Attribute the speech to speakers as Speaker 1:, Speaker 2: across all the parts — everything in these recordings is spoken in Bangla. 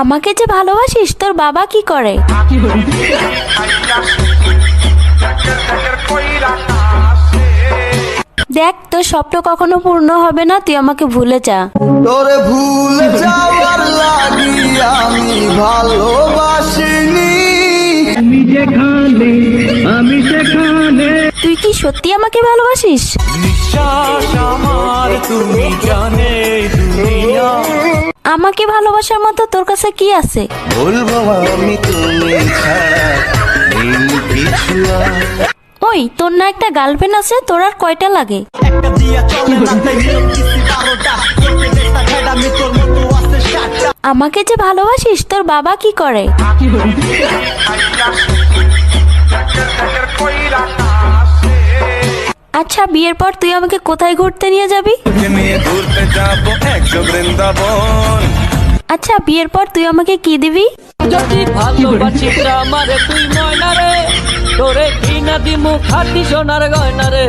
Speaker 1: আমাকে যে ভালোবাসিস তোর বাবা কি করে? দেখ তোর স্বপ্ন কখনো পূর্ণ হবে না, তুই আমাকে ভুলে যা।
Speaker 2: তোরে ভুলে যাওয়ার লাগি আমি ভালোবাসিনি।
Speaker 3: তুমি যেখানে আমি সেখানে।
Speaker 1: তুই কি সত্যি আমাকে ভালোবাসিস?
Speaker 4: নিঃশ্বাস আমার তুমি জানে দুনিয়া।
Speaker 1: আমাকে ভালোবাসার মতো তোর কাছে কি আছে?
Speaker 2: বলবো আমি তুমি ছাড়া নেই কিছু আর।
Speaker 1: ওই তোর না একটা গার্লফ্রেন্ড আছে, তোর আর কয়টা লাগে?
Speaker 4: একটা দিয়া চলে না তাই নিয়ম কিসি 12টা করতে চেষ্টা খাইডা আমি তোর মতো আছে 7টা।
Speaker 1: আমাকে যে ভালোবাসিস তোর বাবা কি করে? আচ্ছা বিয়ের পর তুই আমাকে কোথায় ঘুরতে নিয়ে যাবি?
Speaker 4: নিয়ে ঘুরতে যাবো একশো বৃন্দাবন।
Speaker 1: আচ্ছা বিয়ের পর তুই আমাকে কি দিবি?
Speaker 5: যদি ভালোবাসিস আমারে তুই ময়না রে, তোরে কিনা দিমু খাটি সোনার গয়না রে।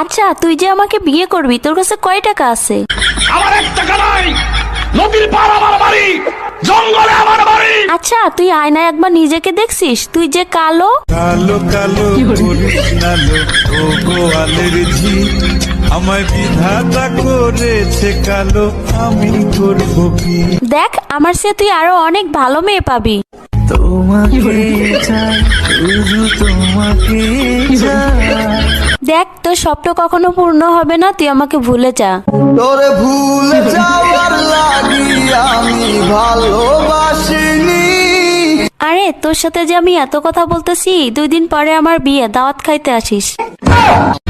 Speaker 1: আচ্ছা তুই যে আমাকে বিয়ে করবি তোর কাছে কয় টাকা আছে?
Speaker 6: আমার এক টাকা নাই, নদীর পার আমার বাড়ি, জঙ্গলে আমার বাড়ি।
Speaker 1: আচ্ছা তুই আয়নায় একবার নিজেকে দেখছিস? তুই যে কালো।
Speaker 4: কালো কালো করিস না লো ও গোয়ালের ঝি, আমায় বিধাতা করেছে কালো, আমি করবো কি?
Speaker 1: দেখ আমার সে তুই আরো অনেক ভালো মেয়ে পাবি।
Speaker 4: তোমাকে চাই, শুধু তোমাকে চাই।
Speaker 1: দেখ তোর স্বপ্ন কখনো পূর্ণ হবে না, তুই আমাকে ভুলে যা।
Speaker 2: তোরে ভুলে যাওয়ার লাগি আমি ভালোবাসিনি।
Speaker 1: আরে তোর সাথে যে আমি এত কথা বলতেছি, 2 দিন পরে আমার বিয়ে, দাওয়াত খাইতে আসিস।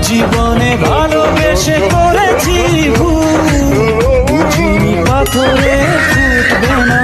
Speaker 4: জীবনে ভালোবেসে করেছি ভুল, বুঝিনি পাথরে ফুটবে না।